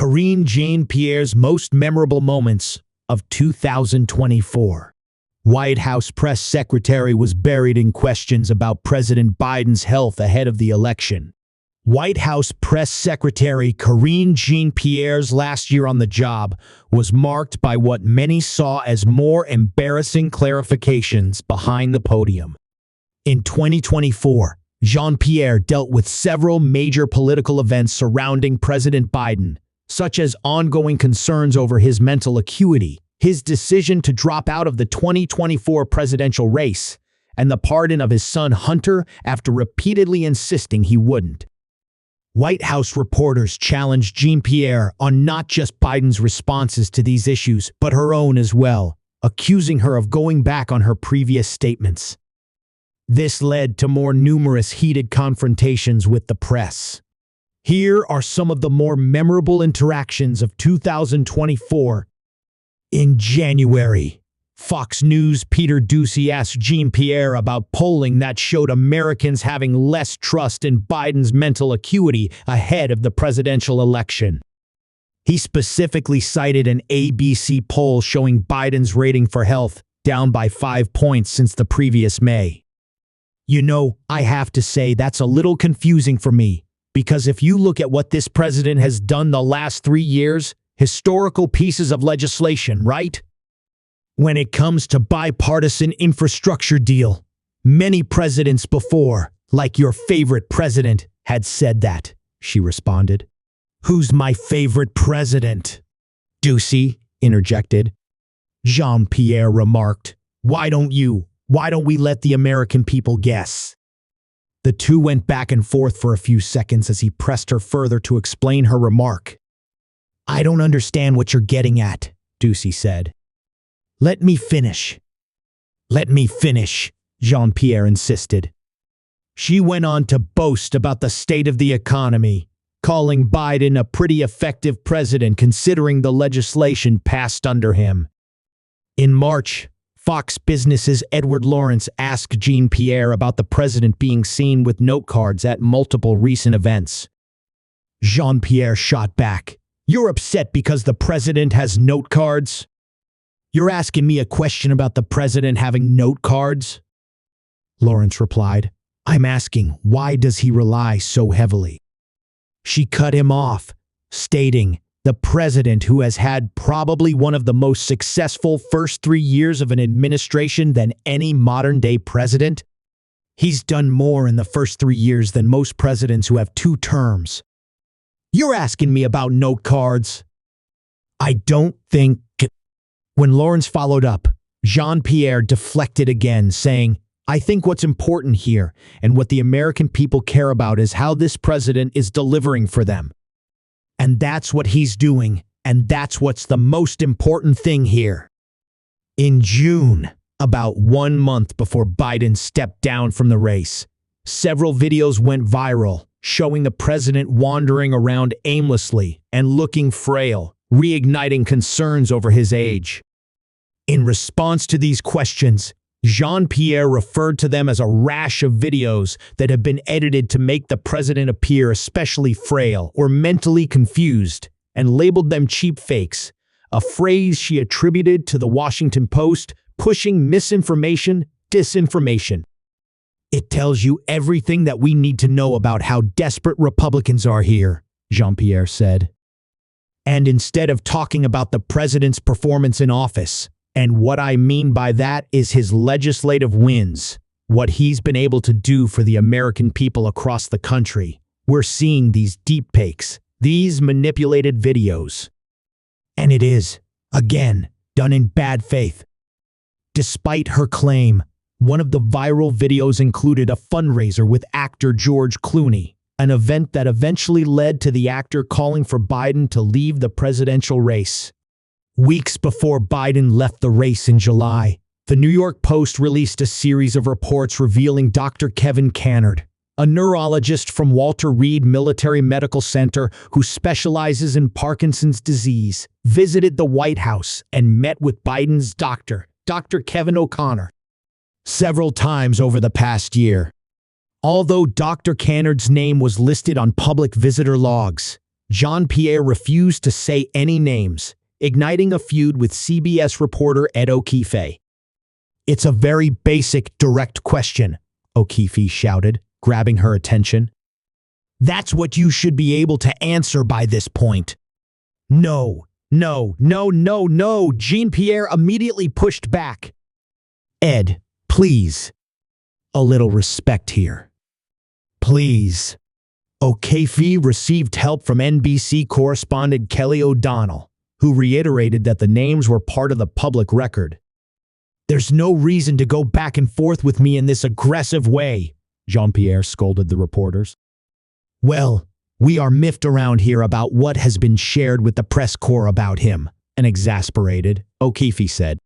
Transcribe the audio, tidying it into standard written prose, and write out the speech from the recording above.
Karine Jean-Pierre's most memorable moments of 2024. White House press secretary was buried in questions about President Biden's health ahead of the election. White House press secretary Karine Jean-Pierre's last year on the job was marked by what many saw as more embarrassing clarifications behind the podium. In 2024, Jean-Pierre dealt with several major political events surrounding President Biden, such as ongoing concerns over his mental acuity, his decision to drop out of the 2024 presidential race, and the pardon of his son Hunter after repeatedly insisting he wouldn't. White House reporters challenged Jean-Pierre on not just Biden's responses to these issues, but her own as well, accusing her of going back on her previous statements. This led to more numerous heated confrontations with the press. Here are some of the more memorable interactions of 2024. In January, Fox News' Peter Doocy asked Jean-Pierre about polling that showed Americans having less trust in Biden's mental acuity ahead of the presidential election. He specifically cited an ABC poll showing Biden's rating for health down by 5 points since the previous May. You know, I have to say that's a little confusing for me, because if you look at what this president has done the last 3 years, historical pieces of legislation, right? When it comes to bipartisan infrastructure deal, many presidents before, like your favorite president, had said that, she responded. Who's my favorite president? Doocy interjected. Jean-Pierre remarked, Why don't we let the American people guess? The two went back and forth for a few seconds as he pressed her further to explain her remark. I don't understand what you're getting at, Doocy said. Let me finish. Let me finish, Jean-Pierre insisted. She went on to boast about the state of the economy, calling Biden a pretty effective president considering the legislation passed under him. In March, Fox Business's Edward Lawrence asked Jean-Pierre about the president being seen with note cards at multiple recent events. Jean-Pierre shot back. You're upset because the president has note cards? You're asking me a question about the president having note cards? Lawrence replied, I'm asking, why does he rely so heavily? She cut him off, stating, the president who has had probably one of the most successful first 3 years of an administration than any modern-day president? He's done more in the first 3 years than most presidents who have 2 terms. You're asking me about note cards? I don't think... When Lawrence followed up, Jean-Pierre deflected again, saying, I think what's important here and what the American people care about is how this president is delivering for them. And that's what he's doing, and that's what's the most important thing here. In June, about 1 month before Biden stepped down from the race, several videos went viral, showing the president wandering around aimlessly and looking frail, reigniting concerns over his age. In response to these questions, Jean-Pierre referred to them as a rash of videos that have been edited to make the president appear especially frail or mentally confused, and labeled them cheap fakes, a phrase she attributed to the Washington Post pushing misinformation, disinformation. It tells you everything that we need to know about how desperate Republicans are here, Jean-Pierre said. And instead of talking about the president's performance in office, and what I mean by that is his legislative wins, what he's been able to do for the American people across the country, we're seeing these deepfakes, these manipulated videos. And it is, again, done in bad faith. Despite her claim, one of the viral videos included a fundraiser with actor George Clooney, an event that eventually led to the actor calling for Biden to leave the presidential race. Weeks before Biden left the race in July, the New York Post released a series of reports revealing Dr. Kevin Cannard, a neurologist from Walter Reed Military Medical Center who specializes in Parkinson's disease, visited the White House and met with Biden's doctor, Dr. Kevin O'Connor, several times over the past year. Although Dr. Cannard's name was listed on public visitor logs, Jean-Pierre refused to say any names, igniting a feud with CBS reporter Ed O'Keefe. "It's a very basic, direct question," O'Keefe shouted, grabbing her attention. "That's what you should be able to answer by this point." "No, no, no, no, no," Jean-Pierre immediately pushed back. "Ed, please. A little respect here. Please." O'Keefe received help from NBC correspondent Kelly O'Donnell, who reiterated that the names were part of the public record. "There's no reason to go back and forth with me in this aggressive way," Jean-Pierre scolded the reporters. "Well, we are miffed around here about what has been shared with the press corps about him," and exasperated, O'Keefe said.